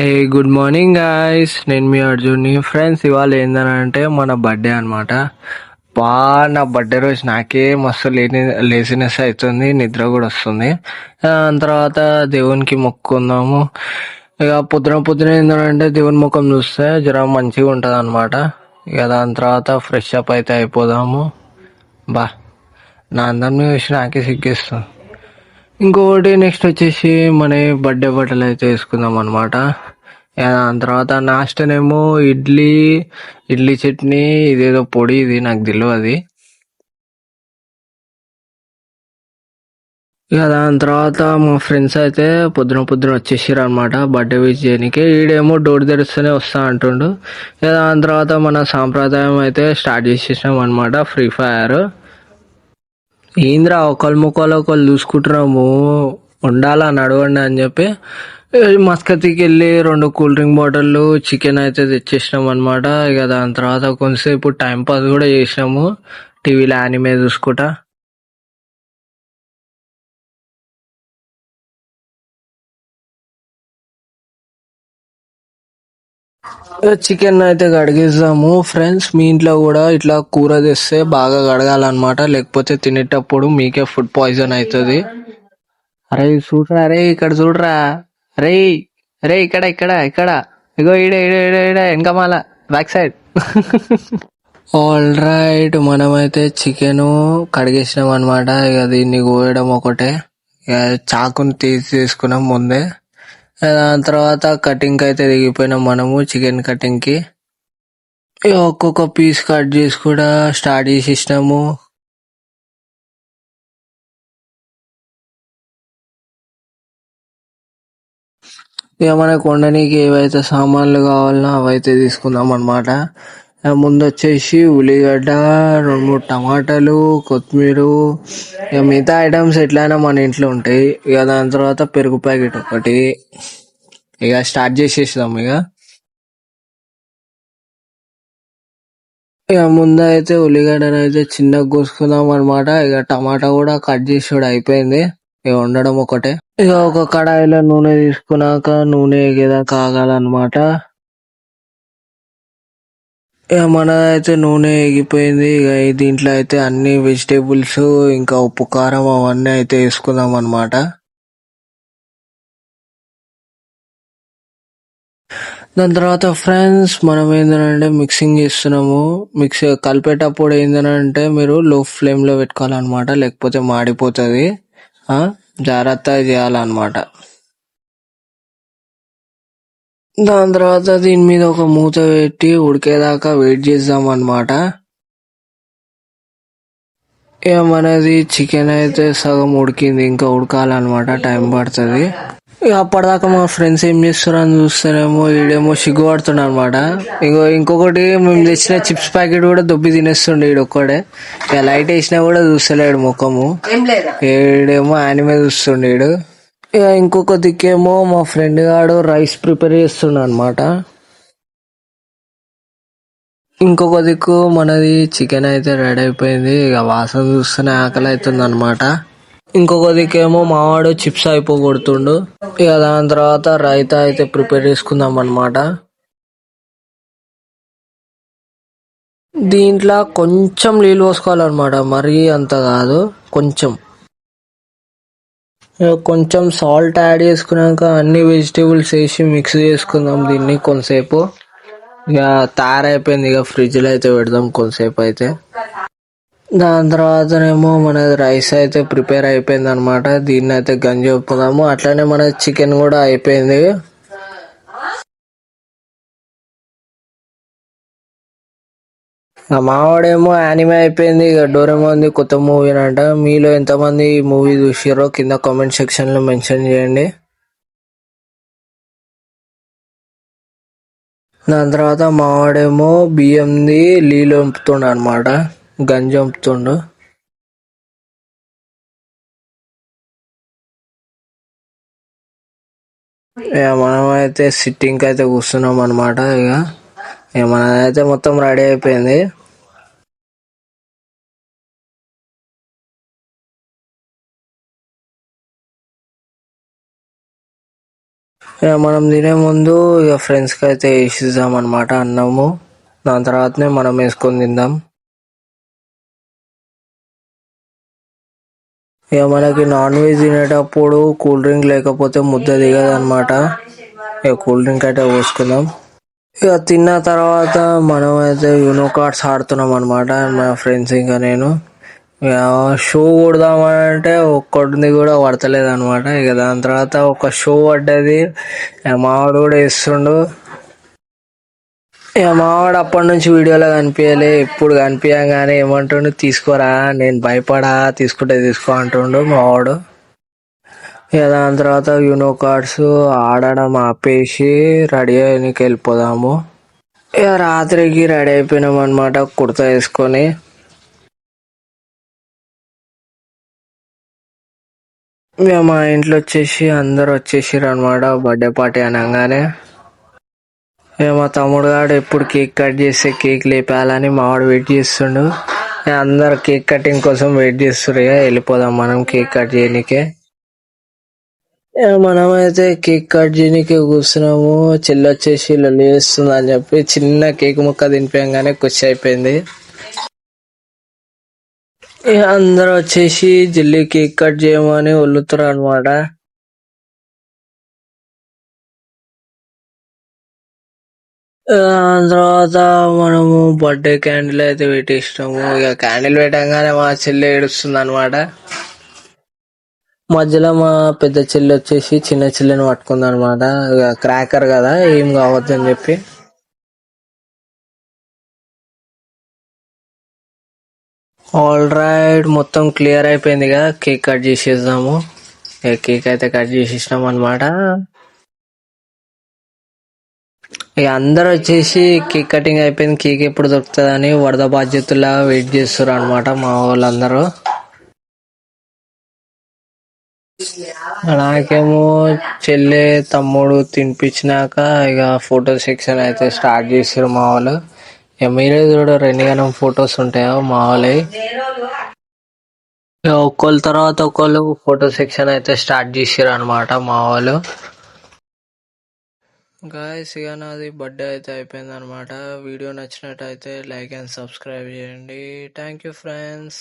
A good morning guys, నేను మీ అర్జున్ని. Friends, ఇవాళ ఏంటంటే మన బర్త్డే అనమాట. నా బర్త్డే రోజు నాకే మస్తు లేజినెస్ అవుతుంది, నిద్ర కూడా వస్తుంది. దాని తర్వాత దేవునికి మొక్కుకుందాము. ఇక పొద్దున పొద్దున ఏంటంటే దేవుని ముఖం చూస్తే జర మంచిగా ఉంటుంది అనమాట. ఇక దాని తర్వాత ఫ్రెష్ అప్ అయితే అయిపోదాము. నా అందరిని చూసి నాకే సిగ్గేస్తుంది. ఇంకొకటి నెక్స్ట్ వచ్చేసి మన బర్త్డే బట్టలు అయితే వేసుకుందాం అనమాట. దాని తర్వాత నాస్టనేమో ఇడ్లీ ఇడ్లీ చట్నీ, ఇదేదో పొడి, ఇది నాకు తెలియదు. ఇక దాని తర్వాత మా ఫ్రెండ్స్ అయితే పొద్దున పొద్దున వచ్చేసారు అనమాట బర్త్డే విష్ చేయడానికి. ఈడేమో డోర్ తెరిస్తేనే వస్తా అంటుండు. ఇక దాని తర్వాత మన సాంప్రదాయం అయితే స్టార్ట్ చేసేసాం అనమాట, ఫ్రీ ఫైర్. ఏంద్రా ఒకళ్ళు ముక్కలు ఒకళ్ళు చూసుకుంటున్నాము, ఉండాలా నడవండి అని చెప్పి మస్కత్కి వెళ్ళి 2 కూల్ డ్రింక్ బాటిళ్ళు, చికెన్ అయితే తెచ్చేసినాం అనమాట. ఇక దాని తర్వాత కొంతసేపు టైం పాస్ కూడా చేసినాము, టీవీలో యానిమే చూసుకుంటా. చికెన్ అయితే కడిగేద్దాము. ఫ్రెండ్స్, మీ ఇంట్లో కూడా ఇట్లా కూర తెస్తే బాగా కడగాలన్నమాట, లేకపోతే తినేటప్పుడు మీకే ఫుడ్ పాయిజన్ అవుతుంది. అరే చూడరా, అరే ఇక్కడ చూడరా, రే రే ఇక్కడ ఇక్కడ ఇక్కడ ఇగో ఈడ ఈడ ఈడ ఈడ వెనకమాల బ్యాక్ సైడ్. ఆల్ రైట్, మనమైతే చికెన్ కడిగేసినాం అనమాట. ఇక దీన్ని కోయడం ఒకటే, ఇక చాకుని తీసుకున్నాం ముందే. దాని తర్వాత కటింగ్ అయితే దిగిపోయినాం మనము, చికెన్ కటింగ్ కి. ఇక ఒక్కొక్క పీస్ కట్ చేసి కూడా స్టార్ట్ చేసేసినాము. ఇక మనకు వండనీకి ఏవైతే సామాన్లు కావాలనో అవైతే తీసుకుందాం అనమాట. ముందు వచ్చేసి ఉల్లిగడ్డ, 2-3 టమాటాలు, కొత్తిమీర, ఇక మిగతా ఐటమ్స్ ఎట్లయినా మన ఇంట్లో ఉంటాయి. ఇక దాని తర్వాత పెరుగు ప్యాకెట్ ఒకటి. ఇక స్టార్ట్ చేసేసాం. ఇక ముందు అయితే ఉల్లిగడ్డను అయితే చిన్నగా కోసుకుందాం అనమాట. ఇక టమాటా కూడా కట్ చేసి అయిపోయింది, ఇక వండడం ఒకటే. ఇక ఒక కడాయిలో నూనె తీసుకున్నాక నూనె ఎగేదాకా ఆగాలన్నమాట. ఇక మనదైతే నూనె ఎగిపోయింది. ఇక దీంట్లో అయితే అన్ని వెజిటేబుల్స్, ఇంకా ఉప్పు కారం అవన్నీ అయితే వేసుకుందాం అనమాట. దాని తర్వాత ఫ్రెండ్స్, మనం ఏంటంటే మిక్సింగ్ చేస్తున్నాము. కలిపేటప్పుడు ఏంటంటే మీరు లో ఫ్లేమ్ లో పెట్టుకోవాలన్నమాట, లేకపోతే మాడిపోతుంది. జాగ్రత్తగా చేయాలన్నమాట. దాని తర్వాత దీని మీద ఒక మూత పెట్టి ఉడికేదాకా వెయిట్ చేద్దాం అనమాట. ఇక మనది చికెన్ అయితే సగం ఉడికింది, ఇంకా ఉడకాలన్నమాట, టైం పడుతుంది. ఇక అప్పటిదాకా మా ఫ్రెండ్స్ ఏం చేస్తారు అని చూస్తేనేమో ఈడేమో సిగ్గుపడుతుండ అనమాట. ఇంకొకటి మేము తెచ్చిన చిప్స్ ప్యాకెట్ కూడా దొబ్బి తినేస్తుండే ఈడొక్కడే. ఇక లైట్ వేసినా కూడా చూస్తలేడు ముఖము, ఈడేమో యానిమే చూస్తుండే. ఇక ఇంకొక దిక్కేమో మా ఫ్రెండ్ గాడు రైస్ ప్రిపేర్ చేస్తుండ అనమాట. ఇంకొక దిక్కు మనది చికెన్ అయితే రెడీ అయిపోయింది. ఇక వాసన చూస్తేనే ఆకలి అవుతుంది అనమాట. ఇంకొక దిక్కేమో మావాడు చిప్స్ అయిపోగొడుతుండు. ఇక దాని తర్వాత రైతా అయితే ప్రిపేర్ చేసుకుందాం అనమాట. దీంట్లో కొంచెం నీళ్ళు పోసుకోవాలన్నమాట, మరీ అంత కాదు, కొంచెం. కొంచెం సాల్ట్ యాడ్ చేసుకున్నాక అన్ని వెజిటేబుల్స్ వేసి మిక్స్ చేసుకుందాం దీన్ని కొంతసేపు. ఇక తయారైపోయింది, ఇక ఫ్రిడ్జ్ లో అయితే పెడదాం కొంతసేపు అయితే. దాని తర్వాతనేమో మన రైస్ అయితే ప్రిపేర్ అయిపోయింది అనమాట. దీన్ని అయితే గంజి ఒప్పుదాము. అట్లానే మన చికెన్ కూడా అయిపోయింది. మావాడేమో యానిమే అయిపోయింది, ఇక డోరేమోన్ కొత్త మూవీ అంట. మీలో ఎంతమంది ఈ మూవీ చూసారో కింద కామెంట్ సెక్షన్ లో మెన్షన్ చేయండి. దాని తర్వాత మావాడేమో బియ్యంది నీళ్ళు వంపుతుండ అనమాట, గంజి వంపుతుండు. ఇక మనం అయితే సిట్టింగ్ అయితే కూర్చున్నాం అనమాట. ఇక మనదైతే మొత్తం రెడీ అయిపోయింది. ఇక మనం తినే ముందు ఇక ఫ్రెండ్స్కి అయితే వేసిద్దాం అనమాట అన్నము. దాని తర్వాతనే మనం వేసుకొని తిందాం. ఇక మనకి నాన్ వెజ్ తినేటప్పుడు కూల్ డ్రింక్ లేకపోతే ముద్ద దిగదు అనమాట. ఇక కూల్ డ్రింక్ అయితే పోసుకుందాం. ఇక తిన్న తర్వాత మనం అయితే యూనో కార్డ్స్ ఆడుతున్నాం అనమాట, మా ఫ్రెండ్స్ ఇంకా నేను. ఇక షో కొడదామని అంటే ఒక్కడిది కూడా పడతలేదు అనమాట. ఇక దాని తర్వాత ఒక షో పడ్డది, మావాడు కూడా వేస్తుండు. ఇక మావాడు అప్పటి నుంచి వీడియోలో కనిపించలే, ఇప్పుడు కనిపించగానే ఏమంటుండు, తీసుకోరా నేను భయపడా, తీసుకుంటే తీసుకో అంటుండు మావాడు. ఇక దాని తర్వాత యూనో కార్డ్స్ ఆడడం ఆపేసి రెడీ అయ్యకి వెళ్ళిపోదాము. ఇక రాత్రికి రెడీ అయిపోయినాం అనమాట కుర్తా వేసుకొని. ఇక మా ఇంట్లో వచ్చేసి అందరు వచ్చేసారు అనమాట బర్త్డే పార్టీ అనగానే. ఇక మా తమ్ముడు గాడు ఎప్పుడు కేక్ కట్ చేస్తే కేక్ లేపేయాలని మావాడు వెయిట్ చేస్తుండు. అందరు కేక్ కటింగ్ కోసం వెయిట్ చేస్తారు. ఇక వెళ్ళిపోదాం మనం కేక్ కట్ చేయనికే. మనం అయితే కేక్ కట్ చేయడానికి కూర్చున్నాము. చెల్లి వచ్చేసి లొల్లి చేస్తుంది అని చెప్పి చిన్న కేక్ ముక్క తినిపోయంగానే ఖుషి అయిపోయింది. ఇక అందరు వచ్చేసి జల్లి కేక్ కట్ చేయమని వల్లుతారు అనమాట. తర్వాత మనము బర్త్డే క్యాండిల్ అయితే పెట్టిస్తాము. ఇక క్యాండిల్ పెట్టంగానే మా చెల్లి ఏడుస్తుంది అనమాట. మధ్యలో మా పెద్ద చెల్లి వచ్చేసి చిన్న చెల్లిని పట్టుకుంది అనమాట. ఇక క్రాకర్ కదా ఏం కావద్దని చెప్పి. ఆల్ రైట్, మొత్తం క్లియర్ అయిపోయింది కదా, కేక్ కట్ చేసేద్దాము. కేక్ అయితే కట్ చేసేసినాం అనమాట. ఇక అందరు వచ్చేసి కేక్ కటింగ్ అయిపోయింది, కేక్ ఎప్పుడు దొరుకుతుందని వరద బాధ్యతలా వెయిట్ చేస్తారు అనమాట మా వాళ్ళందరూ. నాకేమో చెల్లె తమ్ముడు తినిపించినాక ఇక ఫోటో సెక్షన్ అయితే స్టార్ట్ చేసారు మా వాళ్ళు. ఇక మీరే చూడరు ఎన్నిగానం ఫొటోస్ ఉంటాయో మా వాళ్ళవి. ఇక ఒక్కళ్ళ తర్వాత ఒకళ్ళు ఫోటో సెక్షన్ అయితే స్టార్ట్ చేసారు అనమాట మా వాళ్ళు. గాయస్ ఇక నాది బర్త్డే అయితే అయిపోయింది అనమాట. వీడియో నచ్చినట్టయితే లైక్ అండ్ సబ్స్క్రైబ్ చేయండి. Thank you friends.